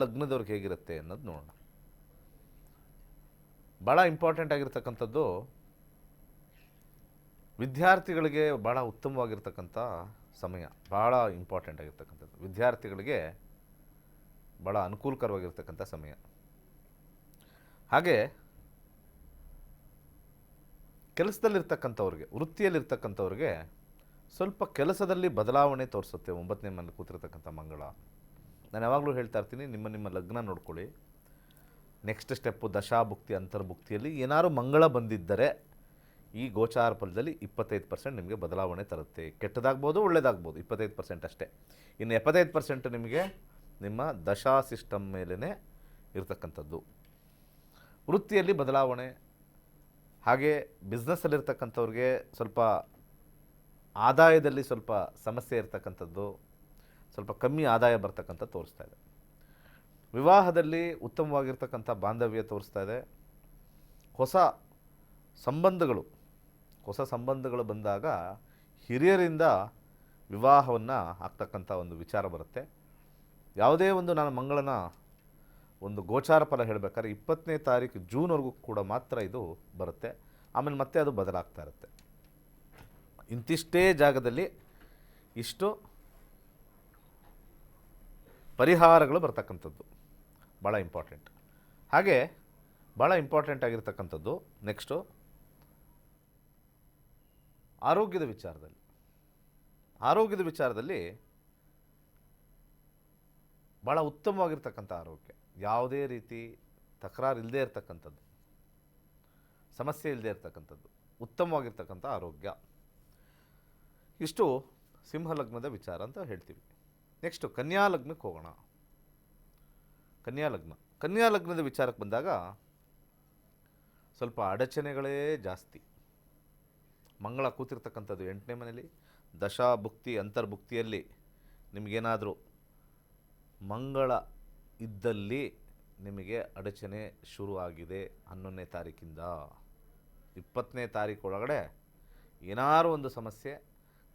ಲಗ್ನದವ್ರಿಗೆ ಹೇಗಿರುತ್ತೆ ಅನ್ನೋದು ನೋಡೋಣ. ಭಾಳ ಇಂಪಾರ್ಟೆಂಟ್ ಆಗಿರ್ತಕ್ಕಂಥದ್ದು ವಿದ್ಯಾರ್ಥಿಗಳಿಗೆ ಭಾಳ ಉತ್ತಮವಾಗಿರ್ತಕ್ಕಂಥ ಸಮಯ. ಭಾಳ ಇಂಪಾರ್ಟೆಂಟ್ ಆಗಿರ್ತಕ್ಕಂಥದ್ದು ವಿದ್ಯಾರ್ಥಿಗಳಿಗೆ ಭಾಳ ಅನುಕೂಲಕರವಾಗಿರ್ತಕ್ಕಂಥ ಸಮಯ. ಹಾಗೆ ಕೆಲಸದಲ್ಲಿರ್ತಕ್ಕಂಥವ್ರಿಗೆ, ವೃತ್ತಿಯಲ್ಲಿರ್ತಕ್ಕಂಥವ್ರಿಗೆ ಸ್ವಲ್ಪ ಕೆಲಸದಲ್ಲಿ ಬದಲಾವಣೆ ತೋರಿಸುತ್ತೆ 9ನೇ ಮನೇಲಿ ಕೂತಿರ್ತಕ್ಕಂಥ ಮಂಗಳ. ನಾನು ಯಾವಾಗಲೂ ಹೇಳ್ತಾ ಇರ್ತೀನಿ, ನಿಮ್ಮ ಲಗ್ನ ನೋಡ್ಕೊಳ್ಳಿ. ನೆಕ್ಸ್ಟ್ ಸ್ಟೆಪ್ಪು ದಶಾಭುಕ್ತಿ ಅಂತರ್ಭುಕ್ತಿಯಲ್ಲಿ ಏನಾದ್ರು ಮಂಗಳ ಬಂದಿದ್ದರೆ ಈ ಗೋಚಾರ ಫಲದಲ್ಲಿ 25% ನಿಮಗೆ ಬದಲಾವಣೆ ತರುತ್ತೆ. ಕೆಟ್ಟದಾಗ್ಬೋದು, ಒಳ್ಳೆಯದಾಗ್ಬೋದು, 25% ಅಷ್ಟೇ. ಇನ್ನು 75% ನಿಮಗೆ ನಿಮ್ಮ ದಶಾ ಸಿಸ್ಟಮ್ ಮೇಲೇ ಇರತಕ್ಕಂಥದ್ದು. ವೃತ್ತಿಯಲ್ಲಿ ಬದಲಾವಣೆ, ಹಾಗೆ ಬಿಸ್ನೆಸ್ಸಲ್ಲಿರ್ತಕ್ಕಂಥವ್ರಿಗೆ ಸ್ವಲ್ಪ ಆದಾಯದಲ್ಲಿ ಸ್ವಲ್ಪ ಸಮಸ್ಯೆ ಇರ್ತಕ್ಕಂಥದ್ದು, ಸ್ವಲ್ಪ ಕಮ್ಮಿ ಆದಾಯ ಬರ್ತಕ್ಕಂಥ ತೋರಿಸ್ತಾ ಇದೆ. ವಿವಾಹದಲ್ಲಿ ಉತ್ತಮವಾಗಿರ್ತಕ್ಕಂಥ ಬಾಂಧವ್ಯ ತೋರಿಸ್ತಾ ಇದೆ. ಹೊಸ ಸಂಬಂಧಗಳು ಬಂದಾಗ ಹಿರಿಯರಿಂದ ವಿವಾಹವನ್ನು ಆಗ್ತಕ್ಕಂಥ ಒಂದು ವಿಚಾರ ಬರುತ್ತೆ. ಯಾವುದೇ ಒಂದು ನಾನು ಮಂಗಳನ ಒಂದು ಗೋಚಾರ ಫಲ ಹೇಳಬೇಕಾದ್ರೆ 20ನೇ ತಾರೀಕು ಜೂನ್ವರೆಗೂ ಕೂಡ ಮಾತ್ರ ಇದು ಬರುತ್ತೆ. ಆಮೇಲೆ ಮತ್ತೆ ಅದು ಬದಲಾಗ್ತಾ ಇರುತ್ತೆ. ಇಂತಿಷ್ಟೇ ಜಾಗದಲ್ಲಿ ಇಷ್ಟು ಪರಿಹಾರಗಳು ಬರ್ತಕ್ಕಂಥದ್ದು ಭಾಳ ಇಂಪಾರ್ಟೆಂಟ್. ಹಾಗೆ ಭಾಳ ಇಂಪಾರ್ಟೆಂಟ್ ಆಗಿರ್ತಕ್ಕಂಥದ್ದು ನೆಕ್ಸ್ಟು ಆರೋಗ್ಯದ ವಿಚಾರದಲ್ಲಿ ಭಾಳ ಉತ್ತಮವಾಗಿರ್ತಕ್ಕಂಥ ಆರೋಗ್ಯ. ಯಾವುದೇ ರೀತಿ ತಕರಾರು ಇಲ್ಲದೇ ಇರತಕ್ಕಂಥದ್ದು, ಸಮಸ್ಯೆ ಇಲ್ಲದೇ ಇರತಕ್ಕಂಥದ್ದು, ಉತ್ತಮವಾಗಿರ್ತಕ್ಕಂಥ ಆರೋಗ್ಯ. ಇಷ್ಟು ಸಿಂಹ ಲಗ್ನದ ವಿಚಾರ ಅಂತ ಹೇಳ್ತೀವಿ. ನೆಕ್ಸ್ಟು ಕನ್ಯಾ ಲಗ್ನಕ್ಕೆ ಹೋಗೋಣ. ಕನ್ಯಾ ಲಗ್ನದ ವಿಚಾರಕ್ಕೆ ಬಂದಾಗ ಸ್ವಲ್ಪ ಅಡಚಣೆಗಳೇ ಜಾಸ್ತಿ. ಮಂಗಳ ಕೂತಿರ್ತಕ್ಕಂಥದ್ದು 8ನೇ ಮನೇಲಿ. ದಶಾಭುಕ್ತಿ ಅಂತರ್ಭುಕ್ತಿಯಲ್ಲಿ ನಿಮಗೇನಾದರೂ ಮಂಗಳ ಇದ್ದಲ್ಲಿ ನಿಮಗೆ ಅಡಚಣೆ ಶುರು ಆಗಿದೆ 11ನೇ ತಾರೀಕಿಂದ. 20ನೇ ತಾರೀಕು ಒಳಗಡೆ ಏನಾದರೂ ಒಂದು ಸಮಸ್ಯೆ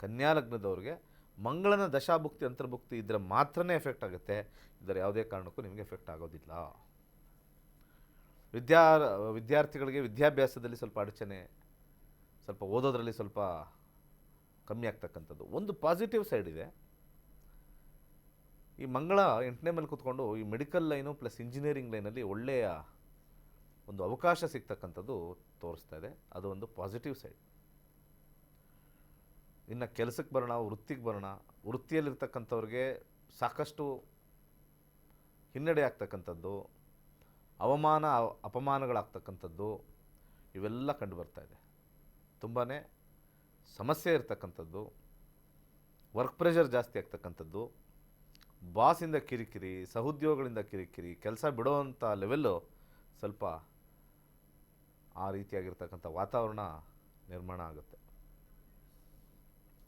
ಕನ್ಯಾ ಲಗ್ನದವ್ರಿಗೆ ಮಂಗಳನ ದಶಾಭುಕ್ತಿ ಅಂತರ್ಭುಕ್ತಿ ಇದ್ದರೆ ಮಾತ್ರನೇ ಎಫೆಕ್ಟ್ ಆಗುತ್ತೆ. ಇದರ ಯಾವುದೇ ಕಾರಣಕ್ಕೂ ನಿಮಗೆ ಎಫೆಕ್ಟ್ ಆಗೋದಿಲ್ಲ. ವಿದ್ಯಾರ್ಥಿಗಳಿಗೆ ವಿದ್ಯಾಭ್ಯಾಸದಲ್ಲಿ ಸ್ವಲ್ಪ ಅಡಚಣೆ, ಸ್ವಲ್ಪ ಓದೋದ್ರಲ್ಲಿ ಸ್ವಲ್ಪ ಕಮ್ಮಿ ಆಗ್ತಕ್ಕಂಥದ್ದು. ಒಂದು ಪಾಸಿಟಿವ್ ಸೈಡ್ ಇದೆ. ಈ ಮಂಗಳ 8ನೇ ಮೇಲೆ ಕೂತ್ಕೊಂಡು ಈ ಮೆಡಿಕಲ್ ಲೈನು ಪ್ಲಸ್ ಇಂಜಿನಿಯರಿಂಗ್ ಲೈನಲ್ಲಿ ಒಳ್ಳೆಯ ಒಂದು ಅವಕಾಶ ಸಿಗ್ತಕ್ಕಂಥದ್ದು ತೋರಿಸ್ತಾ ಇದೆ. ಅದು ಒಂದು ಪಾಸಿಟಿವ್ ಸೈಡ್. ಇನ್ನು ಕೆಲಸಕ್ಕೆ ಬರೋಣ, ವೃತ್ತಿಗೆ ಬರೋಣ. ವೃತ್ತಿಯಲ್ಲಿರ್ತಕ್ಕಂಥವ್ರಿಗೆ ಸಾಕಷ್ಟು ಹಿನ್ನಡೆ ಆಗ್ತಕ್ಕಂಥದ್ದು, ಅವಮಾನ ಅಪಮಾನಗಳಾಗ್ತಕ್ಕಂಥದ್ದು ಇವೆಲ್ಲ ಕಂಡು ಬರ್ತಾ ಇದೆ. ತುಂಬಾ ಸಮಸ್ಯೆ ಇರ್ತಕ್ಕಂಥದ್ದು, ವರ್ಕ್ ಪ್ರೆಷರ್ ಜಾಸ್ತಿ ಆಗ್ತಕ್ಕಂಥದ್ದು, ಬಾಸಿಂದ ಕಿರಿಕಿರಿ, ಸಹೋದ್ಯೋಗಗಳಿಂದ ಕಿರಿಕಿರಿ, ಕೆಲಸ ಬಿಡೋವಂಥ ಲೆವೆಲ್ಲು ಸ್ವಲ್ಪ ಆ ರೀತಿಯಾಗಿರ್ತಕ್ಕಂಥ ವಾತಾವರಣ ನಿರ್ಮಾಣ ಆಗುತ್ತೆ.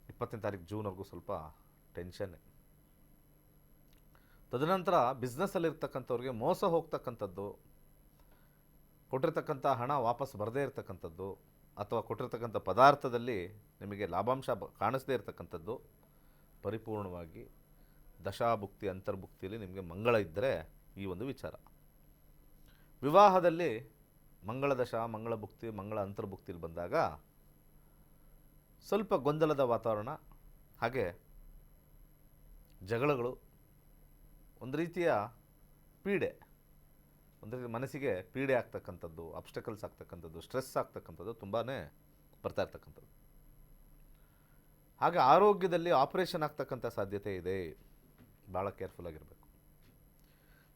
20ನೇ ತಾರೀಕು ಜೂನ್ವರೆಗೂ ಸ್ವಲ್ಪ ಟೆನ್ಷನ್ನೇ. ತದನಂತರ ಬಿಸ್ನೆಸ್ಸಲ್ಲಿರ್ತಕ್ಕಂಥವ್ರಿಗೆ ಮೋಸ ಹೋಗ್ತಕ್ಕಂಥದ್ದು, ಕೊಟ್ಟಿರ್ತಕ್ಕಂಥ ಹಣ ವಾಪಸ್ ಬರದೇ ಇರತಕ್ಕಂಥದ್ದು, ಅಥವಾ ಕೊಟ್ಟಿರ್ತಕ್ಕಂಥ ಪದಾರ್ಥದಲ್ಲಿ ನಿಮಗೆ ಲಾಭಾಂಶ ಕಾಣಿಸದೇ ಇರತಕ್ಕಂಥದ್ದು ಪರಿಪೂರ್ಣವಾಗಿ ದಶಾಭುಕ್ತಿ ಅಂತರ್ಭುಕ್ತಿಯಲ್ಲಿ ನಿಮಗೆ ಮಂಗಳ ಇದ್ದರೆ ಈ ಒಂದು ವಿಚಾರ. ವಿವಾಹದಲ್ಲಿ ಮಂಗಳ ದಶಾ, ಮಂಗಳ ಭುಕ್ತಿ, ಮಂಗಳ ಅಂತರ್ಭುಕ್ತಿಯಲ್ಲಿ ಬಂದಾಗ ಸ್ವಲ್ಪ ಗೊಂದಲದ ವಾತಾವರಣ, ಹಾಗೆ ಜಗಳಗಳು, ಒಂದು ರೀತಿಯ ಪೀಡೆ, ಒಂದು ರೀತಿ ಮನಸ್ಸಿಗೆ ಪೀಡೆ ಆಗ್ತಕ್ಕಂಥದ್ದು, ಅಬ್ಸ್ಟಕಲ್ಸ್ ಆಗ್ತಕ್ಕಂಥದ್ದು, ಸ್ಟ್ರೆಸ್ ಆಗ್ತಕ್ಕಂಥದ್ದು ತುಂಬಾ ಬರ್ತಾ ಇರ್ತಕ್ಕಂಥದ್ದು. ಹಾಗೆ ಆರೋಗ್ಯದಲ್ಲಿ ಆಪರೇಷನ್ ಆಗ್ತಕ್ಕಂಥ ಸಾಧ್ಯತೆ ಇದೆ. ಭಾಳ ಕೇರ್ಫುಲ್ ಆಗಿರಬೇಕು.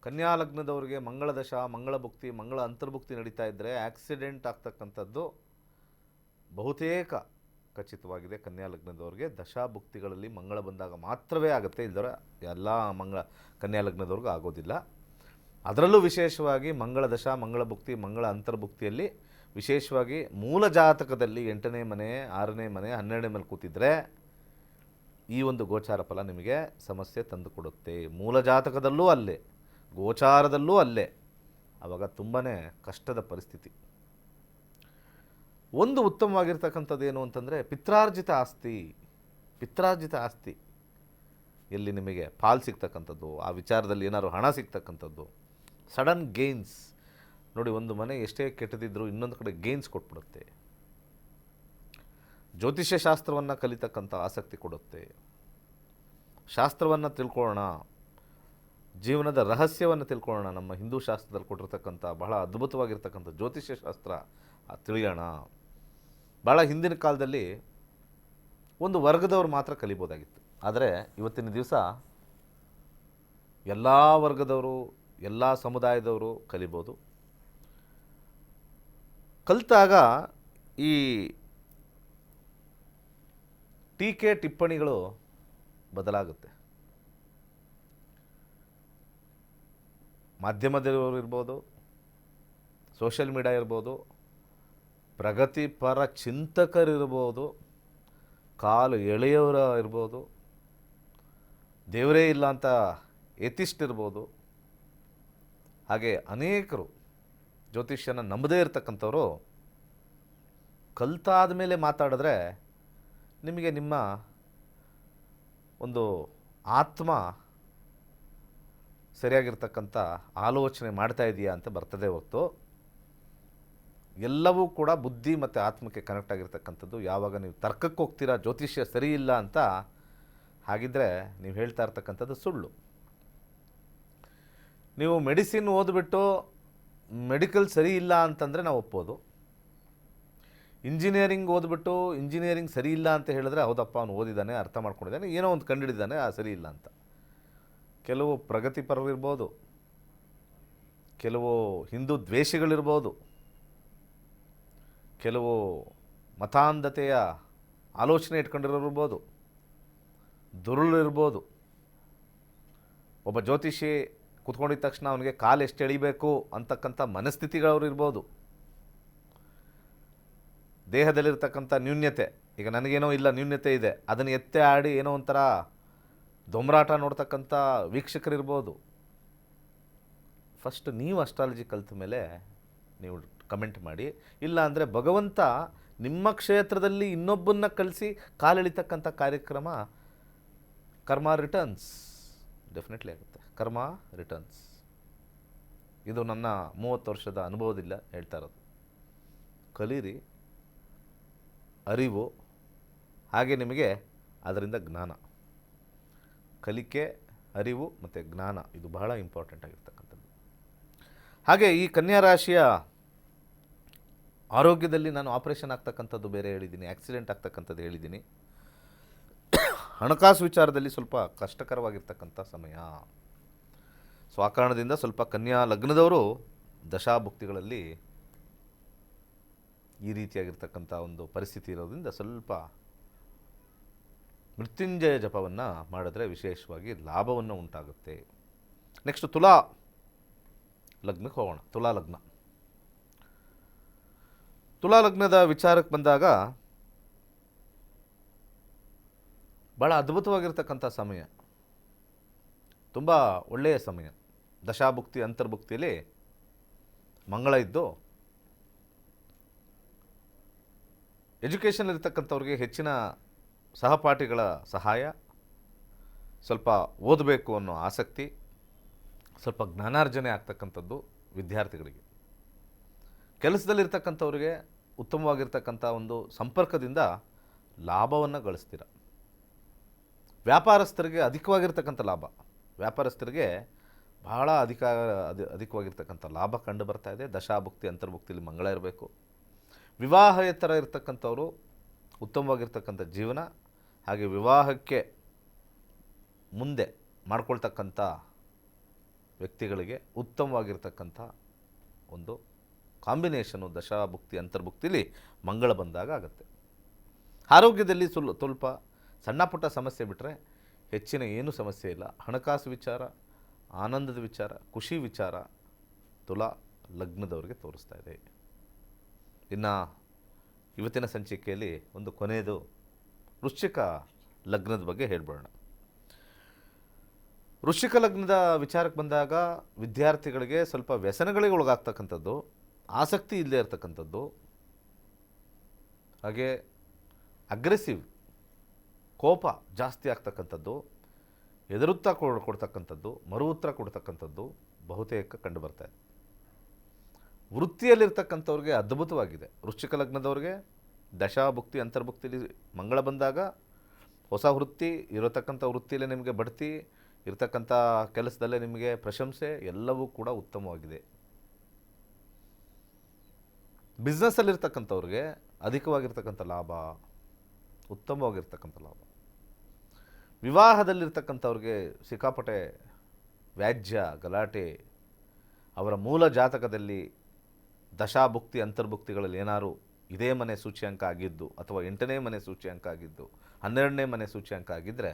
ಕನ್ಯಾ ಲಗ್ನದವ್ರಿಗೆ ಮಂಗಳ ದಶಾ, ಮಂಗಳ ಭುಕ್ತಿ, ಮಂಗಳ ಅಂತರ್ಭುಕ್ತಿ ನಡೀತಾ ಇದ್ದರೆ ಆಕ್ಸಿಡೆಂಟ್ ಆಗ್ತಕ್ಕಂಥದ್ದು ಬಹುತೇಕ ಖಚಿತವಾಗಿದೆ. ಕನ್ಯಾ ಲಗ್ನದವ್ರಿಗೆ ದಶಾಭುಕ್ತಿಗಳಲ್ಲಿ ಮಂಗಳ ಬಂದಾಗ ಮಾತ್ರವೇ ಆಗುತ್ತೆ, ಇಲ್ಲದರ ಎಲ್ಲ ಕನ್ಯಾ ಲಗ್ನದವ್ರಿಗೂ ಆಗೋದಿಲ್ಲ. ಅದರಲ್ಲೂ ವಿಶೇಷವಾಗಿ ಮಂಗಳ ದಶಾ, ಮಂಗಳ ಭುಕ್ತಿ, ಮಂಗಳ ಅಂತರ್ಭುಕ್ತಿಯಲ್ಲಿ ವಿಶೇಷವಾಗಿ ಮೂಲ ಜಾತಕದಲ್ಲಿ 8ನೇ ಮನೆ, 6ನೇ ಮನೆ, 12ನೇ ಮನೆ ಕೂತಿದ್ರೆ ಈ ಒಂದು ಗೋಚಾರ ಫಲ ನಿಮಗೆ ಸಮಸ್ಯೆ ತಂದು ಕೊಡುತ್ತೆ. ಮೂಲ ಜಾತಕದಲ್ಲೂ ಅಲ್ಲೇ, ಗೋಚಾರದಲ್ಲೂ ಅಲ್ಲೇ. ಆವಾಗ ತುಂಬಾ ಕಷ್ಟದ ಪರಿಸ್ಥಿತಿ. ಒಂದು ಉತ್ತಮವಾಗಿರ್ತಕ್ಕಂಥದ್ದು ಏನು ಅಂತಂದರೆ ಪಿತ್ರಾರ್ಜಿತ ಆಸ್ತಿ ಎಲ್ಲಿ ನಿಮಗೆ ಪಾಲ್ ಸಿಗ್ತಕ್ಕಂಥದ್ದು, ಆ ವಿಚಾರದಲ್ಲಿ ಏನಾದ್ರು ಹಣ ಸಿಗ್ತಕ್ಕಂಥದ್ದು, ಸಡನ್ ಗೇನ್ಸ್. ನೋಡಿ, ಒಂದು ಮನೆ ಎಷ್ಟೇ ಕೆಟ್ಟದಿದ್ದರೂ ಇನ್ನೊಂದು ಕಡೆ ಗೇನ್ಸ್ ಕೊಟ್ಬಿಡುತ್ತೆ. ಜ್ಯೋತಿಷ್ಯ ಶಾಸ್ತ್ರವನ್ನು ಕಲಿತಕ್ಕಂಥ ಆಸಕ್ತಿ ಕೊಡುತ್ತೆ. ಶಾಸ್ತ್ರವನ್ನು ತಿಳ್ಕೊಳ್ಳೋಣ, ಜೀವನದ ರಹಸ್ಯವನ್ನು ತಿಳ್ಕೊಳ್ಳೋಣ. ನಮ್ಮ ಹಿಂದೂ ಶಾಸ್ತ್ರದಲ್ಲಿ ಕೊಟ್ಟಿರ್ತಕ್ಕಂಥ ಬಹಳ ಅದ್ಭುತವಾಗಿರ್ತಕ್ಕಂಥ ಜ್ಯೋತಿಷ್ಯ ಶಾಸ್ತ್ರ ತಿಳಿಯೋಣ. ಭಾಳ ಹಿಂದಿನ ಕಾಲದಲ್ಲಿ ಒಂದು ವರ್ಗದವರು ಮಾತ್ರ ಕಲಿಬೋದಾಗಿತ್ತು. ಆದರೆ ಇವತ್ತಿನ ದಿವಸ ಎಲ್ಲ ವರ್ಗದವರು, ಎಲ್ಲ ಸಮುದಾಯದವರು ಕಲಿಬೋದು. ಕಲಿತಾಗ ಈ ಟೀಕೆ ಟಿಪ್ಪಣಿಗಳು ಬದಲಾಗುತ್ತೆ. ಮಾಧ್ಯಮದವರು ಇರ್ಬೋದು, ಸೋಷಿಯಲ್ ಮೀಡಿಯಾ ಇರ್ಬೋದು, ಪ್ರಗತಿಪರ ಚಿಂತಕರಿರ್ಬೋದು, ಕಾಲು ಎಳೆಯವರ ಇರ್ಬೋದು, ದೇವರೇ ಇಲ್ಲ ಅಂತ ಏತಿಸ್ಟ್ ಇರ್ಬೋದು, ಹಾಗೆ ಅನೇಕರು ಜ್ಯೋತಿಷ್ಯನ ನಂಬದೇ ಇರತಕ್ಕಂಥವ್ರು ಕಲ್ತಾದ ಮೇಲೆ ಮಾತಾಡಿದ್ರೆ ನಿಮಗೆ ನಿಮ್ಮ ಒಂದು ಆತ್ಮ ಸರಿಯಾಗಿರ್ತಕ್ಕಂಥ ಆಲೋಚನೆ ಮಾಡ್ತಾ ಇದೆಯಾ ಅಂತ ಬರ್ತದೆ ಹೊರತು ಎಲ್ಲವೂ ಕೂಡ ಬುದ್ಧಿ ಮತ್ತು ಆತ್ಮಕ್ಕೆ ಕನೆಕ್ಟ್ ಆಗಿರ್ತಕ್ಕಂಥದ್ದು. ಯಾವಾಗ ನೀವು ತರ್ಕಕ್ಕೆ ಹೋಗ್ತೀರಾ ಜ್ಯೋತಿಷ್ಯ ಸರಿ ಇಲ್ಲ ಅಂತ, ಹಾಗಿದ್ದರೆ ನೀವು ಹೇಳ್ತಾ ಇರ್ತಕ್ಕಂಥದ್ದು ಸುಳ್ಳು. ನೀವು ಮೆಡಿಸಿನ್ ಓದಿಬಿಟ್ಟು ಮೆಡಿಕಲ್ ಸರಿ ಇಲ್ಲ ಅಂತಂದರೆ ನಾವು ಒಪ್ಪೋದು. ಇಂಜಿನಿಯರಿಂಗ್ ಓದ್ಬಿಟ್ಟು ಇಂಜಿನಿಯರಿಂಗ್ ಸರಿ ಇಲ್ಲ ಅಂತ ಹೇಳಿದ್ರೆ ಹೌದಪ್ಪ ಅವನು ಓದಿದ್ದಾನೆ, ಅರ್ಥ ಮಾಡ್ಕೊಂಡಿದ್ದಾನೆ, ಏನೋ ಒಂದು ಕಂಡುಹಿಡಿದಾನೆ, ಸರಿ ಇಲ್ಲ ಅಂತ. ಕೆಲವು ಪ್ರಗತಿಪರರಿರ್ಬೋದು, ಕೆಲವು ಹಿಂದೂ ದ್ವೇಷಿಗಳಿರ್ಬೋದು, ಕೆಲವು ಮತಾಂಧತೆಯ ಆಲೋಚನೆ ಇಟ್ಕೊಂಡಿರೋರಿರ್ಬೋದು, ದುರುಳಿರ್ಬೋದು. ಒಬ್ಬ ಜ್ಯೋತಿಷಿ ಕೂತ್ಕೊಂಡಿದ್ದ ತಕ್ಷಣ ಅವನಿಗೆ ಕಾಲು ಎಷ್ಟು ಎಳಿಬೇಕು ಅಂತಕ್ಕಂಥ ಮನಸ್ಥಿತಿಗಳವ್ರು ಇರ್ಬೋದು. ದೇಹದಲ್ಲಿರ್ತಕ್ಕಂಥ ನ್ಯೂನ್ಯತೆ, ಈಗ ನನಗೇನೋ ಇಲ್ಲ ನ್ಯೂನ್ಯತೆ ಇದೆ, ಅದನ್ನು ಎತ್ತೆ ಆಡಿ ಏನೋ ಒಂಥರ ದೊಂಬರಾಟ ನೋಡ್ತಕ್ಕಂಥ ವೀಕ್ಷಕರಿರ್ಬೋದು. ಫಸ್ಟ್ ನೀವು ಅಸ್ಟ್ರಾಲಜಿ ಕಲಿತ ಮೇಲೆ ನೀವು ಕಮೆಂಟ್ ಮಾಡಿ. ಇಲ್ಲ ಅಂದರೆ ಭಗವಂತ ನಿಮ್ಮ ಕ್ಷೇತ್ರದಲ್ಲಿ ಇನ್ನೊಬ್ಬನ್ನ ಕಳಿಸಿ ಕಾಲೆಳಿತಕ್ಕಂಥ ಕಾರ್ಯಕ್ರಮ ಕರ್ಮ ರಿಟರ್ನ್ಸ್ ಡೆಫಿನೆಟ್ಲಿ ಆಗುತ್ತೆ. ಕರ್ಮ ರಿಟರ್ನ್ಸ್, ಇದು ನನ್ನ 30 ವರ್ಷದ ಅನುಭವದಿಂದ ಹೇಳ್ತಾ ಇರೋದು. ಕಲೀರಿ, ಅರಿವು, ಹಾಗೆ ನಿಮಗೆ ಅದರಿಂದ ಜ್ಞಾನ. ಕಲಿಕೆ, ಅರಿವು ಮತ್ತು ಜ್ಞಾನ ಇದು ಬಹಳ ಇಂಪಾರ್ಟೆಂಟ್ ಆಗಿರ್ತಕ್ಕಂಥದ್ದು. ಹಾಗೆ ಈ ಕನ್ಯಾ ರಾಶಿಯ ಆರೋಗ್ಯದಲ್ಲಿ ನಾನು ಆಪರೇಷನ್ ಆಗ್ತಕ್ಕಂಥದ್ದು ಬೇರೆ ಹೇಳಿದ್ದೀನಿ, ಆಕ್ಸಿಡೆಂಟ್ ಆಗ್ತಕ್ಕಂಥದ್ದು ಹೇಳಿದ್ದೀನಿ. ಹಣಕಾಸು ವಿಚಾರದಲ್ಲಿ ಸ್ವಲ್ಪ ಕಷ್ಟಕರವಾಗಿರ್ತಕ್ಕಂಥ ಸಮಯ. ಸೊ ಆ ಕಾರಣದಿಂದ ಸ್ವಲ್ಪ ಕನ್ಯಾ ಲಗ್ನದವರು ದಶಾಭುಕ್ತಿಗಳಲ್ಲಿ ಈ ರೀತಿಯಾಗಿರ್ತಕ್ಕಂಥ ಒಂದು ಪರಿಸ್ಥಿತಿ ಇರೋದ್ರಿಂದ ಸ್ವಲ್ಪ ಮೃತ್ಯುಂಜಯ ಜಪವನ್ನು ಮಾಡಿದ್ರೆ ವಿಶೇಷವಾಗಿ ಲಾಭವನ್ನು ಉಂಟಾಗುತ್ತೆ. ನೆಕ್ಸ್ಟ್ ತುಲಾ ಲಗ್ನಕ್ಕೆ ಹೋಗೋಣ. ತುಲಾ ಲಗ್ನದ ವಿಚಾರಕ್ಕೆ ಬಂದಾಗ ಭಾಳ ಅದ್ಭುತವಾಗಿರ್ತಕ್ಕಂಥ ಸಮಯ, ತುಂಬ ಒಳ್ಳೆಯ ಸಮಯ. ದಶಾಭುಕ್ತಿ ಅಂತರ್ಭುಕ್ತಿಯಲ್ಲಿ ಮಂಗಳ ಇದ್ದು ಎಜುಕೇಷನ್ ಇರ್ತಕ್ಕಂಥವ್ರಿಗೆ ಹೆಚ್ಚಿನ ಸಹಪಾಠಿಗಳ ಸಹಾಯ, ಸ್ವಲ್ಪ ಓದಬೇಕು ಅನ್ನೋ ಆಸಕ್ತಿ, ಸ್ವಲ್ಪ ಜ್ಞಾನಾರ್ಜನೆ ಆಗ್ತಕ್ಕಂಥದ್ದು ವಿದ್ಯಾರ್ಥಿಗಳಿಗೆ. ಕೆಲಸದಲ್ಲಿರ್ತಕ್ಕಂಥವ್ರಿಗೆ ಉತ್ತಮವಾಗಿರ್ತಕ್ಕಂಥ ಒಂದು ಸಂಪರ್ಕದಿಂದ ಲಾಭವನ್ನು ಗಳಿಸ್ತೀರ. ವ್ಯಾಪಾರಸ್ಥರಿಗೆ ಅಧಿಕವಾಗಿರ್ತಕ್ಕಂಥ ಲಾಭ, ವ್ಯಾಪಾರಸ್ಥರಿಗೆ ಬಹಳ ಅಧಿಕವಾಗಿರ್ತಕ್ಕಂಥ ಲಾಭ ಕಂಡು ಬರ್ತಾ ಇದೆ. ದಶಾಭುಕ್ತಿ ಅಂತರ್ಭುಕ್ತಿಯಲ್ಲಿ ಮಂಗಳ ಇರಬೇಕು. ವಿವಾಹೇತರ ಇರ್ತಕ್ಕಂಥವರು ಉತ್ತಮವಾಗಿರ್ತಕ್ಕಂಥ ಜೀವನ, ಹಾಗೆ ವಿವಾಹಕ್ಕೆ ಮುಂದೆ ಮಾಡ್ಕೊಳ್ತಕ್ಕಂಥ ವ್ಯಕ್ತಿಗಳಿಗೆ ಉತ್ತಮವಾಗಿರ್ತಕ್ಕಂಥ ಒಂದು ಕಾಂಬಿನೇಷನು ದಶಾಭುಕ್ತಿ ಅಂತರ್ಭುಕ್ತಿಲಿ ಮಂಗಳ ಬಂದಾಗ ಆಗುತ್ತೆ. ಆರೋಗ್ಯದಲ್ಲಿ ಸ್ವಲ್ಪ ಸಣ್ಣ ಪುಟ್ಟ ಸಮಸ್ಯೆ ಬಿಟ್ಟರೆ ಹೆಚ್ಚಿನ ಏನೂ ಸಮಸ್ಯೆ ಇಲ್ಲ. ಹಣಕಾಸು ವಿಚಾರ, ಆನಂದದ ವಿಚಾರ, ಖುಷಿ ವಿಚಾರ ತುಲಾ ಲಗ್ನದವರಿಗೆ ತೋರಿಸ್ತಾ ಇದೆ. ಇನ್ನು ಇವತ್ತಿನ ಸಂಚಿಕೆಯಲ್ಲಿ ಒಂದು ಕೊನೆಯದು ವೃಶ್ಚಿಕ ಲಗ್ನದ ಬಗ್ಗೆ ಹೇಳ್ಬಿಡೋಣ. ವೃಶ್ಚಿಕ ಲಗ್ನದ ವಿಚಾರಕ್ಕೆ ಬಂದಾಗ ವಿದ್ಯಾರ್ಥಿಗಳಿಗೆ ಸ್ವಲ್ಪ ವ್ಯಸನಗಳಿಗೆ ಒಳಗಾಗ್ತಕ್ಕಂಥದ್ದು, ಆಸಕ್ತಿ ಇಲ್ಲದೆ ಇರತಕ್ಕಂಥದ್ದು, ಹಾಗೆ ಅಗ್ರೆಸಿವ್ ಕೋಪ ಜಾಸ್ತಿ ಆಗ್ತಕ್ಕಂಥದ್ದು, ಎದುರುತ್ತರ ಕೊಡ್ತಕ್ಕಂಥದ್ದು, ಮರು ಉತ್ತರ ಕೊಡ್ತಕ್ಕಂಥದ್ದು ಬಹುತೇಕ ಕಂಡು ಬರ್ತಾ ಇದೆ. ವೃತ್ತಿಯಲ್ಲಿರ್ತಕ್ಕಂಥವ್ರಿಗೆ ಅದ್ಭುತವಾಗಿದೆ. ವೃಶ್ಚಿಕ ಲಗ್ನದವ್ರಿಗೆ ದಶಾಭುಕ್ತಿ ಅಂತರ್ಭುಕ್ತಿಲಿ ಮಂಗಳ ಬಂದಾಗ ಹೊಸ ವೃತ್ತಿ, ಇರತಕ್ಕಂಥ ವೃತ್ತಿಯಲ್ಲೇ ನಿಮಗೆ ಬಡ್ತಿ, ಇರತಕ್ಕಂಥ ಕೆಲಸದಲ್ಲೇ ನಿಮಗೆ ಪ್ರಶಂಸೆ, ಎಲ್ಲವೂ ಕೂಡ ಉತ್ತಮವಾಗಿದೆ. ಬಿಸ್ನೆಸ್ಸಲ್ಲಿರ್ತಕ್ಕಂಥವ್ರಿಗೆ ಅಧಿಕವಾಗಿರ್ತಕ್ಕಂಥ ಲಾಭ, ಉತ್ತಮವಾಗಿರ್ತಕ್ಕಂಥ ಲಾಭ. ವಿವಾಹದಲ್ಲಿರ್ತಕ್ಕಂಥವ್ರಿಗೆ ಸಿಕ್ಕಾಪಟ್ಟೆ ವ್ಯಾಜ್ಯ, ಗಲಾಟೆ, ಅವರ ಮೂಲ ಜಾತಕದಲ್ಲಿ ದಶಾಭುಕ್ತಿ ಅಂತರ್ಭುಕ್ತಿಗಳಲ್ಲಿ ಏನಾರು ಇದೇ ಮನೆ ಸೂಚ್ಯಂಕ ಆಗಿದ್ದು ಅಥವಾ 8ನೇ ಮನೆ ಸೂಚ್ಯಂಕ ಆಗಿದ್ದು 12ನೇ ಮನೆ ಸೂಚ್ಯಂಕ ಆಗಿದ್ದರೆ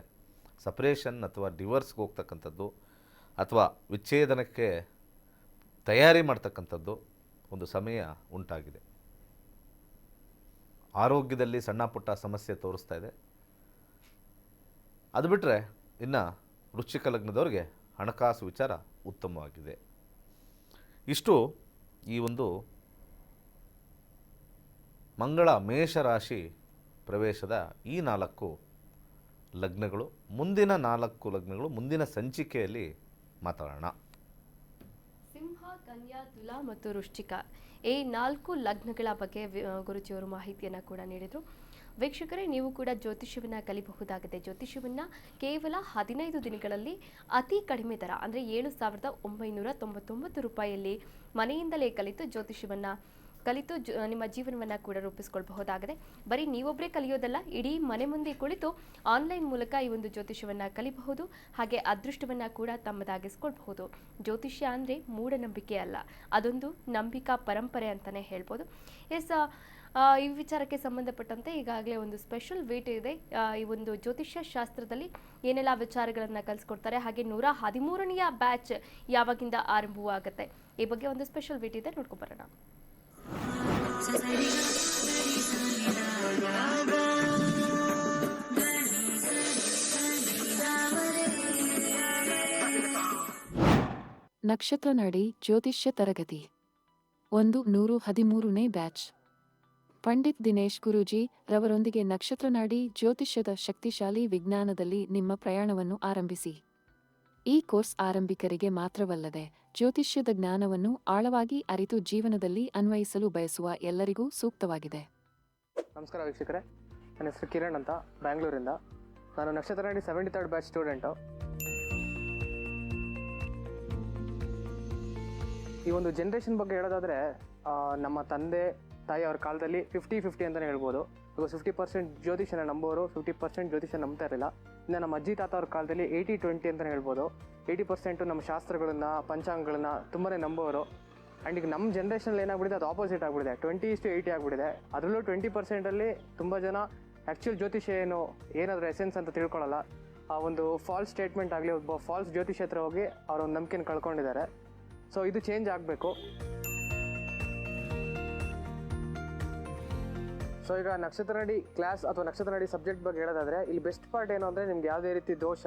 ಸಪ್ರೇಷನ್ ಅಥವಾ ಡಿವೋರ್ಸ್ಗೆ ಹೋಗ್ತಕ್ಕಂಥದ್ದು ಅಥವಾ ವಿಚ್ಛೇದನಕ್ಕೆ ತಯಾರಿ ಮಾಡ್ತಕ್ಕಂಥದ್ದು ಒಂದು ಸಮಯ ಉಂಟಾಗಿದೆ. ಆರೋಗ್ಯದಲ್ಲಿ ಸಣ್ಣ ಪುಟ್ಟ ಸಮಸ್ಯೆ ತೋರಿಸ್ತಾ ಇದೆ. ಅದು ಬಿಟ್ಟರೆ ಇನ್ನು ವೃಶ್ಚಿಕ ಲಗ್ನದವ್ರಿಗೆ ಹಣಕಾಸು ವಿಚಾರ ಉತ್ತಮವಾಗಿದೆ. ಇಷ್ಟು ಈ ಒಂದು ಮಂಗಳ ಮೇಷರಾಶಿ ಪ್ರವೇಶದ ಈ 4 ಲಗ್ನಗಳು. ಮುಂದಿನ 4 ಲಗ್ನಗಳು ಮುಂದಿನ ಸಂಚಿಕೆಯಲ್ಲಿ ಮಾತಾಡೋಣ. ಸಿಂಹ, ಕನ್ಯಾ, ತುಲಾ ಮತ್ತು ವೃಶ್ಚಿಕ ಈ 4 ಲಗ್ನಗಳ ಬಗ್ಗೆ ಗುರುಜಿಯವರು ಮಾಹಿತಿಯನ್ನು ಕೂಡ ನೀಡಿದರು. ವೀಕ್ಷಕರೇ, ನೀವು ಕೂಡ ಜ್ಯೋತಿಷ್ಯವನ್ನು ಕಲಿಬಹುದಾಗಿದೆ. ಜ್ಯೋತಿಷ್ಯವನ್ನು ಕೇವಲ 15 ದಿನಗಳಲ್ಲಿ ಅತಿ ಕಡಿಮೆ ದರ ಅಂದರೆ 7,999 ರೂಪಾಯಿಯಲ್ಲಿ ಮನೆಯಿಂದಲೇ ಕಲಿತು ಜ್ಯೋತಿಷ್ಯವನ್ನು ಕಲಿತು ನಿಮ್ಮ ಜೀವನವನ್ನು ಕೂಡ ರೂಪಿಸ್ಕೊಳ್ಬಹುದಾಗಿದೆ. ಬರೀ ನೀವೊಬ್ಬರೇ ಕಲಿಯೋದಲ್ಲ, ಇಡೀ ಮನೆ ಮುಂದೆ ಕುಳಿತು ಆನ್ಲೈನ್ ಮೂಲಕ ಈ ಒಂದು ಜ್ಯೋತಿಷ್ಯವನ್ನು ಕಲಿಬಹುದು. ಹಾಗೆ ಅದೃಷ್ಟವನ್ನು ಕೂಡ ತಮ್ಮದಾಗಿಸ್ಕೊಳ್ಬಹುದು. ಜ್ಯೋತಿಷ್ಯ ಅಂದರೆ ಮೂಢನಂಬಿಕೆ ಅಲ್ಲ, ಅದೊಂದು ನಂಬಿಕಾ ಪರಂಪರೆ ಅಂತಲೇ ಹೇಳ್ಬೋದು. ಈ ವಿಚಾರಕ್ಕೆ ಸಂಬಂಧಪಟ್ಟಂತೆ ಈಗಾಗಲೇ ಒಂದು ಸ್ಪೆಷಲ್ ವಿಡಿಯೋ ಇದೆ. ಈ ಒಂದು ಜ್ಯೋತಿಷ್ಯ ಶಾಸ್ತ್ರದಲ್ಲಿ ಏನೆಲ್ಲ ವಿಚಾರಗಳನ್ನು ಕಲಿಸ್ಕೊಡ್ತಾರೆ, ಹಾಗೆ 113ನೇ ಬ್ಯಾಚ್ ಯಾವಾಗಿಂದ ಆರಂಭವಾಗುತ್ತೆ, ಈ ಬಗ್ಗೆ ಒಂದು ಸ್ಪೆಷಲ್ ವಿಡಿಯೋ ಇದೆ, ನೋಡ್ಕೊಂಬರೋಣ. ನಕ್ಷತ್ರ ನಡಿ ಜ್ಯೋತಿಷ್ಯ ತರಗತಿ 113ನೇ ಬ್ಯಾಚ್. ಪಂಡಿತ್ ದಿನೇಶ್ ಗುರೂಜಿ ರವರೊಂದಿಗೆ ನಕ್ಷತ್ರ ನಾಡಿ ಜ್ಯೋತಿಷ್ಯದ ಶಕ್ತಿಶಾಲಿ ವಿಜ್ಞಾನದಲ್ಲಿ ನಿಮ್ಮ ಪ್ರಯಾಣವನ್ನು ಆರಂಭಿಸಿ. ಈ ಕೋರ್ಸ್ ಆರಂಭಿಕರಿಗೆ ಮಾತ್ರವಲ್ಲದೆ ಜ್ಯೋತಿಷ್ಯದ ಜ್ಞಾನವನ್ನು ಆಳವಾಗಿ ಅರಿತು ಜೀವನದಲ್ಲಿ ಅನ್ವಯಿಸಲು ಬಯಸುವ ಎಲ್ಲರಿಗೂ ಸೂಕ್ತವಾಗಿದೆ. ನಮಸ್ಕಾರ ವೀಕ್ಷಕರೇ, ನನ್ನ ಹೆಸರು ಕಿರಣ್ ಅಂತ, ಬ್ಯಾಂಗ್ಳೂರಿಂದ. ನಾನು ನಕ್ಷತ್ರ ನಾಡಿ 73rd ಬ್ಯಾಚ್ ಸ್ಟೂಡೆಂಟು. ಈ ಒಂದು ಜನ್ರೇಷನ್ ಬಗ್ಗೆ ಹೇಳೋದಾದರೆ, ನಮ್ಮ ತಂದೆ ತಾಯಿ ಅವ್ರ ಕಾಲದಲ್ಲಿ 50-50 ಅಂತಲೇ ಹೇಳ್ಬೋದು. ಇವಾಗ 50% ಜ್ಯೋತಿಷನ ನಂಬೋರು, 50% ಜ್ಯೋತಿಷ ನಂಬ್ತಾ ಇರಲಿಲ್ಲ. ಇನ್ನು ನಮ್ಮ ಅಜ್ಜಿ ತಾತ ಅವ್ರ ಕಾಲದಲ್ಲಿ 80-20 ಅಂತಲೇ ಹೇಳ್ಬೋದು. 80% ನಮ್ಮ ಶಾಸ್ತ್ರಗಳನ್ನು, ಪಂಚಾಂಗಗಳನ್ನು ತುಂಬಾ ನಂಬೋರು. ಆ್ಯಂಡ್ ಈಗ ನಮ್ಮ ಜನ್ರೇಷನಲ್ಲಿ ಏನಾಗ್ಬಿಟ್ಟಿದೆ, ಅದು ಆಪೋಸಿಟ್ ಆಗಿಬಿಟ್ಟಿದೆ. 20:80 ಆಗಿಬಿಟ್ಟಿದೆ. ಅದರಲ್ಲೂ 20%ಅಲ್ಲಿ ತುಂಬ ಜನ ಆ್ಯಕ್ಚುಯಲ್ ಜ್ಯೋತಿಷ್ಯ ಏನಾದರೂ ಎಸೆನ್ಸ್ ಅಂತ ತಿಳ್ಕೊಳ್ಳಲ್ಲ. ಆ ಒಂದು ಫಾಲ್ಸ್ ಸ್ಟೇಟ್ಮೆಂಟ್ ಆಗಲಿ, ಒಬ್ಬ ಫಾಲ್ಸ್ ಜ್ಯೋತಿಷ ಹತ್ರ ಹೋಗಿ ಅವ್ರ ಒಂದು ನಂಬಿಕೆನ ಕಳ್ಕೊಂಡಿದ್ದಾರೆ. ಸೊ ಇದು ಚೇಂಜ್ ಆಗಬೇಕು. ಸೊ ಈಗ ನಕ್ಷತ್ರ ನಾಡಿ ಕ್ಲಾಸ್ ಅಥವಾ ನಕ್ಷತ್ರ ನಾಡಿ ಸಬ್ಜೆಕ್ಟ್ ಬಗ್ಗೆ ಹೇಳೋದಾದರೆ, ಇಲ್ಲಿ ಬೆಸ್ಟ್ ಪಾರ್ಟ್ ಏನು ಅಂದರೆ, ನಿಮ್ಗೆ ಯಾವುದೇ ರೀತಿ ದೋಷ,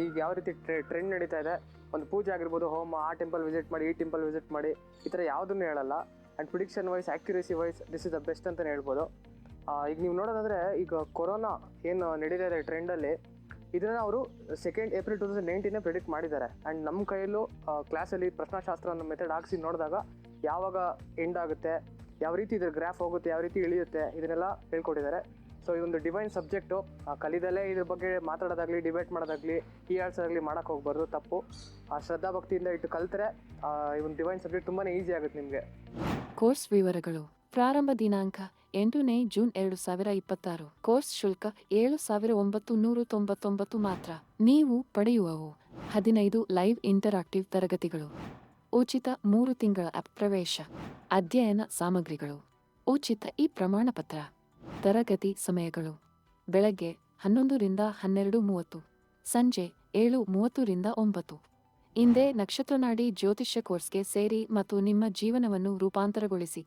ಈಗ ಯಾವ ರೀತಿ ಟ್ರೆಂಡ್ ನಡೀತಾ ಇದೆ, ಒಂದು ಪೂಜೆ ಆಗಿರ್ಬೋದು, ಹೋಮ, ಆ ಟೆಂಪಲ್ ವಿಸಿಟ್ ಮಾಡಿ, ಈ ಟೆಂಪಲ್ ವಿಸಿಟ್ ಮಾಡಿ, ಈ ಥರ ಯಾವುದನ್ನು ಹೇಳಲ್ಲ. And prediction wise, accuracy wise this is the best ಅಂತಲೇ ಹೇಳ್ಬೋದು. ಈಗ ನೀವು ನೋಡೋದಾದರೆ, ಈಗ ಕೊರೋನಾ ಏನು ನಡೀತಾ ಇದೆ ಟ್ರೆಂಡಲ್ಲಿ, ಇದನ್ನು ಅವರು 2 ಏಪ್ರಿಲ್ 2019 ಪ್ರಿಡಿಕ್ಟ್ ಮಾಡಿದ್ದಾರೆ. ಆ್ಯಂಡ್ ನಮ್ಮ ಕೈಯಲ್ಲೂ ಕ್ಲಾಸಲ್ಲಿ ಪ್ರಶ್ನಾಶಾಸ್ತ್ರ ಅನ್ನೋ ಮೆಥಡ್ ಹಾಕ್ಸಿ ನೋಡಿದಾಗ ಯಾವಾಗ ಎಂಡ್ ಆಗುತ್ತೆ, ಯಾವ ರೀತಿ ಇದ್ರ ಗ್ರಾಫ್ ಹೋಗುತ್ತೆ, ಯಾವ ರೀತಿ ಇಳಿಯುತ್ತೆ, ಇದನ್ನೆಲ್ಲ ಹೇಳ್ಕೊಟ್ಟಿದ್ದಾರೆ. ಸೊ ಇದೊಂದು ಡಿವೈನ್ ಸಬ್ಜೆಕ್ಟು. ಕಲಿದಲ್ಲೇ ಇದ್ರ ಬಗ್ಗೆ ಮಾತಾಡೋದಾಗಲಿ, ಡಿಬೇಟ್ ಮಾಡೋದಾಗಲಿ, ಹೀಯಾಳ್ಸೋದಾಗಲಿ ಮಾಡೋಕ್ಕೆ ಹೋಗ್ಬಾರ್ದು, ತಪ್ಪು. ಶ್ರದ್ಧಾ ಭಕ್ತಿಯಿಂದ ಇಟ್ಟು ಕಲ್ತರೆ ಈ ಒಂದು ಡಿವೈನ್ ಸಬ್ಜೆಕ್ಟ್ ತುಂಬಾ ಈಸಿ ಆಗುತ್ತೆ ನಿಮಗೆ. ಕೋರ್ಸ್ ವಿವರಗಳು. ಪ್ರಾರಂಭ ದಿನಾಂಕ 8ನೇ ಜೂನ್ 2026. ಕೋರ್ಸ್ ಶುಲ್ಕ 7,999 ಮಾತ್ರ. ನೀವು ಪಡೆಯುವವು 15 ಲೈವ್ ಇಂಟರಾಕ್ಟಿವ್ ತರಗತಿಗಳು, ಉಚಿತ 3 ತಿಂಗಳ ಆಪ್ ಪ್ರವೇಶ, ಅಧ್ಯಯನ ಸಾಮಗ್ರಿಗಳು, ಉಚಿತ ಈ ಪ್ರಮಾಣಪತ್ರ. ತರಗತಿ ಸಮಯಗಳು: ಬೆಳಗ್ಗೆ 11 ರಿಂದ 12:30, ಸಂಜೆ 7:30 ರಿಂದ 9. ಇಂದೇ ನಕ್ಷತ್ರ ನಾಡಿ ಜ್ಯೋತಿಷ್ಯ ಕೋರ್ಸ್ಗೆ ಸೇರಿ ಮತ್ತು ನಿಮ್ಮ ಜೀವನವನ್ನು ರೂಪಾಂತರಗೊಳಿಸಿ.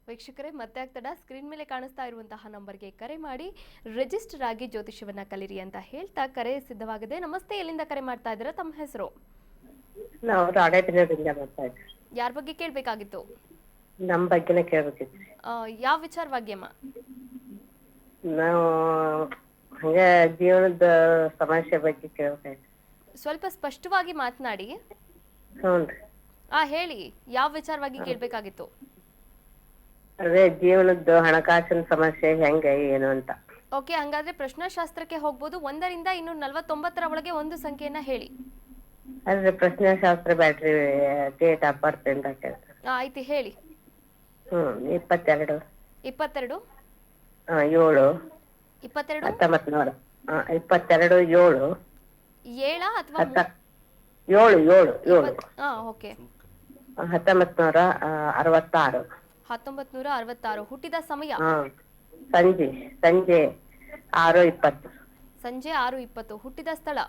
ವೀಕ್ಷಕರೇ, ಮತ್ತೆ ಆಗ್ತಡ ಸ್ಕ್ರೀನ್ ಮೇಲೆ ಕಾಣಿಸ್ತಾ ಇರುವಂತಹ ನಂಬರ್ಗೆ ಕರೆ ಮಾಡಿ ರಿಜಿಸ್ಟರ್ ಆಗಿ ಜ್ಯೋತಿಷ್ಯವನ್ನ ಕಲಿರಿ ಅಂತ ಹೇಳ್ತಾ ಕರೆ ಸಿದ್ಧವಾಗಿದೆ. ನಮಸ್ತೆ, ಎಲ್ಲಿಂದ ಕರೆ ಮಾಡ್ತಾ ಇದ್ದೀರಾ? ತಮ್ಮ ಹೆಸರು? ನಾವು ರಾಡೇಪುರದಿಂದ ಬರ್ತಾ ಇದ್ದೀವಿ. ಯಾರ ಬಗ್ಗೆ ಕೇಳಬೇಕಾಗಿತ್ತು? ನಮ್ಮ ಬಗ್ಗೆನೇ ಕೇಳಬೇಕಿತ್ತು. ಯಾವ ವಿಚಾರವಾಗಿ ಅಮ್ಮ? ನಾವು ಹಂಗೆ ಜೀವನದ ಸಮಸ್ಯೆ ಬಗ್ಗೆ ಕೇಳ್ಬೇಕು. ಸ್ವಲ್ಪ ಸ್ಪಷ್ಟವಾಗಿ ಮಾತನಾಡಿ. ಹ್ಞೂ ರೀ. ಹೇಳಿ, ಯಾವ ವಿಚಾರವಾಗಿ ಕೇಳಬೇಕಾಗಿತ್ತು? ಅದೇ ಜೀವನದ್ದು ಹಣಕಾಸಿನ ಸಮಸ್ಯೆ ಹೆಂಗೆ ಏನು ಅಂತ. ಓಕೆ, ಹಂಗಾದ್ರೆ ಪ್ರಶ್ನಾಶಾಸ್ತ್ರಕ್ಕೆ ಹೋಗ್ಬೋದು. 1ರಿಂದ 249 ಒಳಗೆ ಒಂದು ಸಂಖ್ಯೆಯನ್ನ ಹೇಳಿ. ಅದ್ರೆ ಪ್ರಶ್ನೆಶಾಸ್ತ್ರ ಬ್ಯಾಟ್ರಿ ಡೇಟ್ ಆಫ್ ಬರ್ತ್ ಅಂತ ಕೇಳ್ತಾರೆ. ಆಯ್ತು, ಹೇಳಿ. 22 22 7 22 1900 22 7 7 ಅಥವಾ 7 ಓಕೆ. 1966. 1966. ಹುಟ್ಟಿದ ಸಮಯ? ಸಂಜೆ 6:20. ಸಂಜೆ 6:20. ಹುಟ್ಟಿದ ಸ್ಥಳ?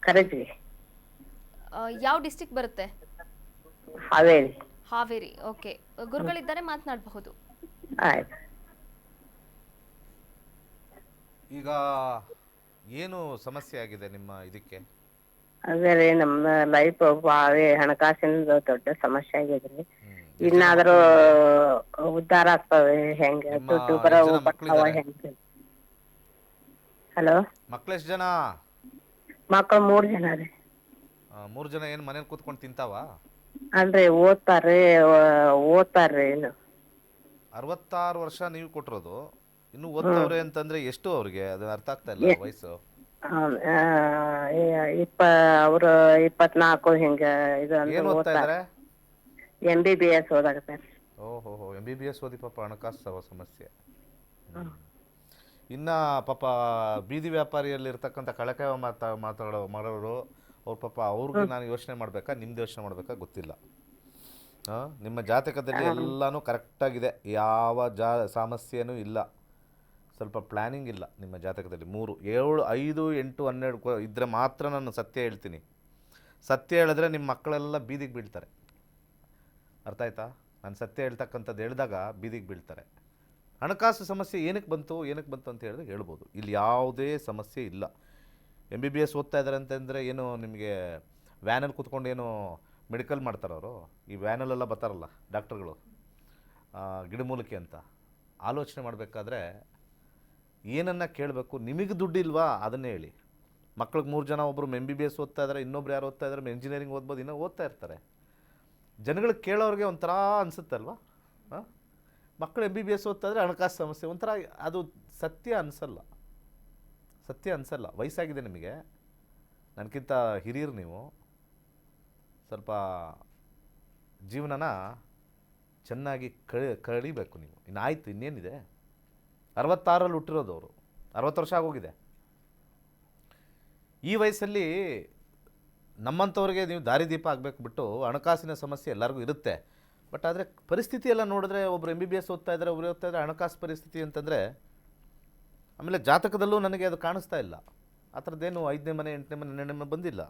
ಕರಜಿ. ಯಾವ ಡಿಸ್ಟ್ರಿಕ್ಟ್ ಬರುತ್ತೆ? ಹಾವೇರಿ. ಹಾವೇರಿ. ಓಕೆ, ಗುರುಗಳಿದ್ದಾರೆ, ಮಾತನಾಡಬಹುದು. ಆಯ್ತು. ಈಗ ಏನು ಸಮಸ್ಯೆ ಆಗಿದೆ ನಿಮ್ಮ ಇದಕ್ಕೆ? ಅದೇ ರೀ, ನಮ್ಮ ಲೈಫ್ ಭಾಳ ಹಣಕಾಸಿನ ದೊಡ್ಡ ಸಮಸ್ಯೆ ಆಗಿದ್ರಿ. ಇನ್ನಾದ್ರೂ ಉದ್ಧಾರ ಆಗ್ತವೆ ಹೆಂಗೆ? ದುಡ್ಡು ಬರೋ ಬರ್ತಾವ ಹೆಂಗೆ? ಹಲೋ, ಮಕ್ಳು ಎಷ್ಟು ಜನ? ಮಕ್ಕಳು 3 ಜನ ರೀ. 3 ಜನ ಏನು ಮನೇಲಿ ಕೂತ್ಕೊಂಡು ತಿಂತಾವ? ಅಲ್ರಿ, ಓದ್ತಾರ್ರಿ. ಇನ್ನು 66 ವರ್ಷ ನೀವು ಕೊಟ್ಟಿರೋದು, ಇನ್ನು ಓದ್ತವ್ರೆ ಅಂತಂದ್ರೆ ಎಷ್ಟು ಅವ್ರಿಗೆ? ಅದು ಅರ್ಥ ಆಗ್ತಾ ಇಲ್ಲ ವಯಸ್ಸು. ಅವರು 24 ಹಿಂಗ ಇದು ಏನು ಓದ್ತಾ ಇದಾರೆ? MBBS ಓದಾಗತ್ತಾರೆ. ಓಹೋ, MBBS ಓದಿ ಪಾಪ ಹಣಕಾಸು ಸಮಸ್ಯೆ. ಇನ್ನ ಪಾಪ ಬೀದಿ ವ್ಯಾಪಾರಿಯಲ್ಲಿರ್ತಕ್ಕಂಥ ಕಳಕಾಯ ಮಾಡೋರು ಅವ್ರ ಪಾಪ ಅವ್ರಿಗೆ ನಾನು ಯೋಚನೆ ಮಾಡಬೇಕಾ, ನಿಮ್ದು ಯೋಚನೆ ಮಾಡಬೇಕಾ ಗೊತ್ತಿಲ್ಲ. ನಿಮ್ಮ ಜಾತಕದಲ್ಲಿ ಎಲ್ಲನೂ ಕರೆಕ್ಟಾಗಿದೆ, ಯಾವ ಸಮಸ್ಯೆನೂ ಇಲ್ಲ. ಸ್ವಲ್ಪ ಪ್ಲ್ಯಾನಿಂಗ್ ಇಲ್ಲ ನಿಮ್ಮ ಜಾತಕದಲ್ಲಿ. 3, 7, 5, 8, 12 ಇದ್ದರೆ ಮಾತ್ರ ನಾನು ಸತ್ಯ ಹೇಳ್ತೀನಿ. ಸತ್ಯ ಹೇಳಿದ್ರೆ ನಿಮ್ಮ ಮಕ್ಕಳೆಲ್ಲ ಬೀದಿಗೆ ಬೀಳ್ತಾರೆ. ಅರ್ಥ ಆಯ್ತಾ? ನಾನು ಸತ್ಯ ಹೇಳ್ತಕ್ಕಂಥದ್ದು ಹೇಳಿದಾಗ ಬೀದಿಗೆ ಬೀಳ್ತಾರೆ. ಹಣಕಾಸು ಸಮಸ್ಯೆ ಏನಕ್ಕೆ ಬಂತು ಅಂತ ಹೇಳಿದ್ರೆ ಹೇಳ್ಬೋದು. ಇಲ್ಲಿ ಯಾವುದೇ ಸಮಸ್ಯೆ ಇಲ್ಲ. MBBS ಓದ್ತಾ ಇದ್ದಾರೆ ಅಂತಂದರೆ ಏನು ನಿಮಗೆ ವ್ಯಾನಲ್ಲಿ ಕೂತ್ಕೊಂಡು ಏನು ಮೆಡಿಕಲ್ ಮಾಡ್ತಾರವರು? ಈ ವ್ಯಾನಲ್ಲೆಲ್ಲ ಬರ್ತಾರಲ್ಲ ಡಾಕ್ಟರ್ಗಳು, ಗಿಡಮೂಲಿಕೆ ಅಂತ. ಆಲೋಚನೆ ಮಾಡಬೇಕಾದ್ರೆ ಏನನ್ನು ಕೇಳಬೇಕು? ನಿಮಗೆ ದುಡ್ಡಿಲ್ವಾ ಅದನ್ನೇ ಹೇಳಿ. ಮಕ್ಳಿಗೆ 3 ಜನ, ಒಬ್ಬರು MBBS ಓದ್ತಾ ಇದ್ದಾರೆ, ಇನ್ನೊಬ್ರು ಯಾರು ಓದ್ತಾ ಇದ್ದಾರೆ ಇಂಜಿನಿಯರಿಂಗ್ ಓದ್ಬೋದು, ಇನ್ನೂ ಓದ್ತಾ ಇರ್ತಾರೆ. ಜನಗಳಿಗೆ ಕೇಳೋರಿಗೆ ಒಂಥರ ಅನಿಸುತ್ತೆ ಅಲ್ವಾ? ಮಕ್ಕಳು MBBS ಓದ್ತಾ ಇದ್ರೆ ಹಣಕಾಸು ಸಮಸ್ಯೆ ಒಂಥರ, ಅದು ಸತ್ಯ ಅನಿಸಲ್ಲ. ವಯಸ್ಸಾಗಿದೆ ನಿಮಗೆ, ನನಗಿಂತ ಹಿರಿಯರು ನೀವು. ಸ್ವಲ್ಪ ಜೀವನನ ಚೆನ್ನಾಗಿ ಕಳೀಬೇಕು ನೀವು. ಆಯಿತು, ಇನ್ನೇನಿದೆ? 66ರಲ್ಲಿ ಹುಟ್ಟಿರೋದು ಅವರು, 60 ವರ್ಷ ಆಗೋಗಿದೆ. ಈ ವಯಸ್ಸಲ್ಲಿ ನಮ್ಮಂಥವ್ರಿಗೆ ನೀವು ದಾರಿದೀಪ ಆಗಬೇಕು ಬಿಟ್ಟು, ಹಣಕಾಸಿನ ಸಮಸ್ಯೆ ಎಲ್ಲರಿಗೂ ಇರುತ್ತೆ. ಬಟ್ ಆದರೆ ಪರಿಸ್ಥಿತಿ ಎಲ್ಲ ನೋಡಿದ್ರೆ ಒಬ್ಬರು MBBS ಓದ್ತಾ ಇದ್ದಾರೆ, ಒಬ್ಬರು ಓದ್ತಾ ಇದ್ದಾರೆ, ಹಣಕಾಸು ಪರಿಸ್ಥಿತಿ ಅಂತಂದರೆ, ಆಮೇಲೆ ಜಾತಕದಲ್ಲೂ ನನಗೆ ಅದು ಕಾಣಿಸ್ತಾ ಇಲ್ಲ. ಆ ಥರದ್ದೇನು 5ನೇ ಮನೆ 8ನೇ ಮನೆ 12ನೇ ಮನೆ ಬಂದಿಲ್ಲ.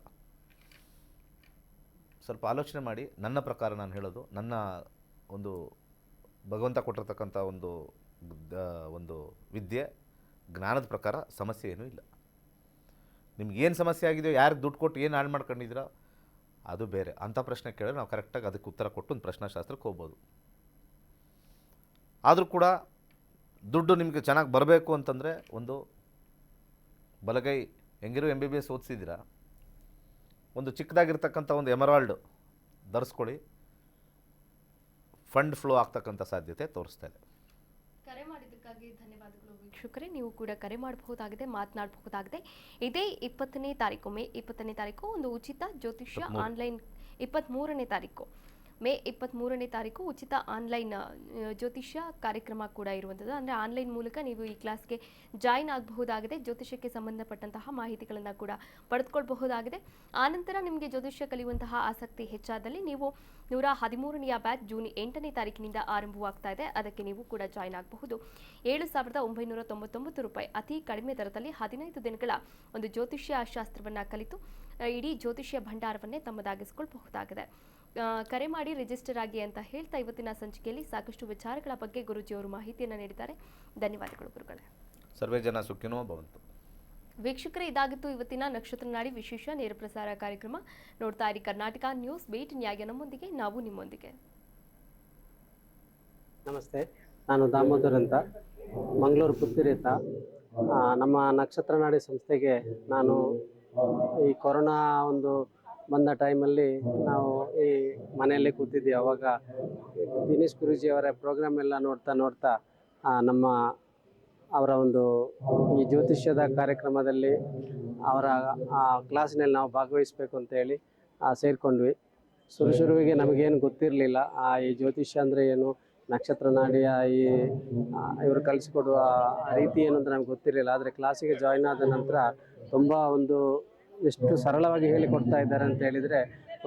ಸ್ವಲ್ಪ ಆಲೋಚನೆ ಮಾಡಿ. ನನ್ನ ಪ್ರಕಾರ ನಾನು ಹೇಳೋದು, ನನ್ನ ಒಂದು ಭಗವಂತ ಕೊಟ್ಟಿರ್ತಕ್ಕಂಥ ಒಂದು ವಿದ್ಯೆ ಜ್ಞಾನದ ಪ್ರಕಾರ ಸಮಸ್ಯೆ ಏನೂ ಇಲ್ಲ. ನಿಮ್ಗೇನು ಸಮಸ್ಯೆ ಆಗಿದೆಯೋ, ಯಾರಿಗೆ ದುಡ್ಡು ಕೊಟ್ಟು ಏನು ಹಾಳು ಮಾಡ್ಕೊಂಡಿದ್ದೀರೋ ಅದು ಬೇರೆ. ಅಂಥ ಪ್ರಶ್ನೆ ಕೇಳಿದ್ರೆ ನಾವು ಕರೆಕ್ಟಾಗಿ ಅದಕ್ಕೆ ಉತ್ತರ ಕೊಟ್ಟು ಒಂದು ಪ್ರಶ್ನಾಶಾಸ್ತ್ರಕ್ಕೆ ಹೋಗ್ಬೋದು. ಆದರೂ ಕೂಡ ದುಡ್ಡು ನಿಮಗೆ ಚೆನ್ನಾಗಿ ಬರಬೇಕು ಅಂತಂದರೆ, ಒಂದು ಬಲಗೈ ಹೆಂಗಿರೋ MBBS ಓದಿಸಿದ್ದೀರಾ, ಒಂದು ಚಿಕ್ಕದಾಗಿರ್ತಕ್ಕಂಥ ಒಂದು ಎಮರಾಲ್ಡ್ ಧರಿಸ್ಕೊಳ್ಳಿ. ಫಂಡ್ ಫ್ಲೋ ಆಗ್ತಕ್ಕಂಥ ಸಾಧ್ಯತೆ ತೋರಿಸ್ತಾ ಇದೆ. ಕರೆ ಮಾಡಿದ್ದಕ್ಕಾಗಿ ಧನ್ಯವಾದಗಳು ವೀಕ್ಷಕರೇ. ನೀವು ಕೂಡ ಕರೆ ಮಾಡಬಹುದಾಗಿದೆ, ಮಾತನಾಡಬಹುದಾಗಿದೆ. ಇದೇ 20ನೇ ತಾರೀಕು, ಮೇ 20ನೇ ತಾರೀಕು ಒಂದು ಉಚಿತ ಜ್ಯೋತಿಷ್ಯ ಆನ್ಲೈನ್, 23ನೇ ತಾರೀಕು ಮೇ 23ನೇ ತಾರೀಕು ಉಚಿತ ಆನ್ಲೈನ್ ಜ್ಯೋತಿಷ್ಯ ಕಾರ್ಯಕ್ರಮ ಕೂಡ ಇರುವಂಥದ್ದು. ಅಂದರೆ ಆನ್ಲೈನ್ ಮೂಲಕ ನೀವು ಈ ಕ್ಲಾಸ್ಗೆ ಜಾಯಿನ್ ಆಗಬಹುದಾಗಿದೆ. ಜ್ಯೋತಿಷ್ಯಕ್ಕೆ ಸಂಬಂಧಪಟ್ಟಂತಹ ಮಾಹಿತಿಗಳನ್ನು ಕೂಡ ಪಡೆದುಕೊಳ್ಳಬಹುದಾಗಿದೆ. ಆನಂತರ ನಿಮಗೆ ಜ್ಯೋತಿಷ್ಯ ಕಲಿಯುವಂತಹ ಆಸಕ್ತಿ ಹೆಚ್ಚಾದಲ್ಲಿ ನೀವು 113ನೆಯ ಬ್ಯಾಚ್ ಜೂನ್ 8ನೇ ತಾರೀಕಿನಿಂದ ಆರಂಭವಾಗ್ತಾ ಇದೆ. ಅದಕ್ಕೆ ನೀವು ಕೂಡ ಜಾಯಿನ್ ಆಗಬಹುದು. 7,999 ರೂಪಾಯಿ ಅತಿ ಕಡಿಮೆ ದರದಲ್ಲಿ 15 ದಿನಗಳ ಒಂದು ಜ್ಯೋತಿಷ್ಯ ಶಾಸ್ತ್ರವನ್ನು ಕಲಿತು ಇಡೀ ಜ್ಯೋತಿಷ್ಯ ಭಂಡಾರವನ್ನೇ ತಮ್ಮದಾಗಿಸಿಕೊಳ್ಳಬಹುದಾಗಿದೆ. ಕರೆ ಮಾಡಿ ರಿಜಿಸ್ಟರ್ ಆಗಿ ಅಂತ ಹೇಳ್ತಾ ಇವತ್ತಿನ ಸಂಚಿಕೆಯಲ್ಲಿ ಸಾಕಷ್ಟು ವಿಚಾರಗಳ ಬಗ್ಗೆ ಗುರುಜಿಯವರು ಮಾಹಿತಿಯನ್ನು ನೀಡಿದ್ದಾರೆ. ಧನ್ಯವಾದಗಳು ಗುರುಗಳೇ. ಸರ್ವೇ ಜನ ಸುಖಿನೋ ಭವಂತು. ವೀಕ್ಷಕರೇ, ಇದಾಗಿತ್ತು ಇವತ್ತಿನ ನಕ್ಷತ್ರ ನಾಡಿ ವಿಶೇಷ ನೇರ ಪ್ರಸಾರ ಕಾರ್ಯಕ್ರಮ. ನೋಡ್ತಾ ಇರಿ ಕರ್ನಾಟಕ ನ್ಯೂಸ್. ಭೇಟಿ ನ್ಯಾಯ ನಮ್ಮೊಂದಿಗೆ, ನಾವು ನಿಮ್ಮೊಂದಿಗೆ. ನಮಸ್ತೆ, ನಾನು ದಾಮೋದರ್ ಅಂತ. ಮಂಗಳೂರು ಪುತ್ತಿರಿತ. ನಮ್ಮ ನಕ್ಷತ್ರ ನಾಡಿ ಸಂಸ್ಥೆಗೆ ನಾನು ಈ ಕೊರೋನಾ ಒಂದು ಬಂದ ಟೈಮಲ್ಲಿ ನಾವು ಈ ಮನೆಯಲ್ಲೇ ಕೂತಿದ್ವಿ. ಅವಾಗ ದಿನೇಶ್ ಗುರೂಜಿ ಅವರ ಪ್ರೋಗ್ರಾಮ್ ಎಲ್ಲ ನೋಡ್ತಾ ನಮ್ಮ ಅವರ ಒಂದು ಈ ಜ್ಯೋತಿಷ್ಯದ ಕಾರ್ಯಕ್ರಮದಲ್ಲಿ ಅವರ ಕ್ಲಾಸಿನಲ್ಲಿ ನಾವು ಭಾಗವಹಿಸಬೇಕು ಅಂತೇಳಿ ಸೇರಿಕೊಂಡ್ವಿ. ಶುರುವಿಗೆ ನಮಗೇನು ಗೊತ್ತಿರಲಿಲ್ಲ ಈ ಜ್ಯೋತಿಷ್ಯ ಅಂದರೆ ಏನು, ನಕ್ಷತ್ರ ನಾಡಿಯ ಈ ಇವರು ಕಲಿಸಿಕೊಡುವ ರೀತಿ ಏನು ಅಂತ ನಮ್ಗೆ ಗೊತ್ತಿರಲಿಲ್ಲ. ಆದರೆ ಕ್ಲಾಸಿಗೆ ಜಾಯ್ನ್ ಆದ ನಂತರ ತುಂಬ ಒಂದು ಎಷ್ಟು ಸರಳವಾಗಿ ಹೇಳಿಕೊಡ್ತಾ ಇದ್ದಾರೆ ಅಂತ ಹೇಳಿದರೆ,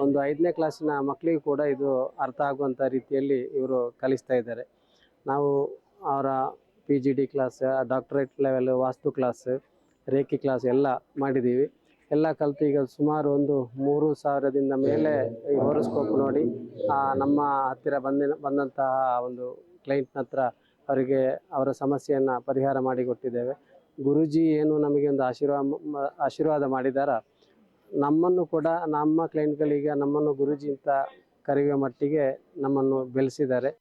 ಒಂದು 5ನೇ ಕ್ಲಾಸಿನ ಮಕ್ಕಳಿಗೂ ಕೂಡ ಇದು ಅರ್ಥ ಆಗುವಂಥ ರೀತಿಯಲ್ಲಿ ಇವರು ಕಲಿಸ್ತಾ ಇದ್ದಾರೆ. ನಾವು ಅವರ PGD ಕ್ಲಾಸ್, ಡಾಕ್ಟರೇಟ್ ಲೆವೆಲ್ ವಾಸ್ತು ಕ್ಲಾಸ್, ರೇಖಿ ಕ್ಲಾಸ್ ಎಲ್ಲ ಮಾಡಿದ್ದೀವಿ. ಎಲ್ಲ ಕಲಿತು ಈಗ ಸುಮಾರು ಒಂದು 3,000ದಿಂದ ಮೇಲೆ ಈ ಹೋರೋಸ್ಕೋಪ್ ನೋಡಿ ನಮ್ಮ ಹತ್ತಿರ ಬಂದಂತಹ ಒಂದು ಕ್ಲೈಂಟ್ನ ಹತ್ರ ಅವರಿಗೆ ಅವರ ಸಮಸ್ಯೆಯನ್ನು ಪರಿಹಾರ ಮಾಡಿಕೊಟ್ಟಿದ್ದೇವೆ. ಗುರೂಜಿ ಏನು ನಮಗೆ ಒಂದು ಆಶೀರ್ವಾದ ಮಾಡಿದಾರ, ನಮ್ಮನ್ನು ಕೂಡ ನಮ್ಮ ಕ್ಲೈಂಟ್ಗಳಿಗೆ ನಮ್ಮನ್ನು ಗುರೂಜಿ ಅಂತ ಕರೆಯುವ ಮಟ್ಟಿಗೆ ನಮ್ಮನ್ನು ಬೆಳೆಸಿದ್ದಾರೆ.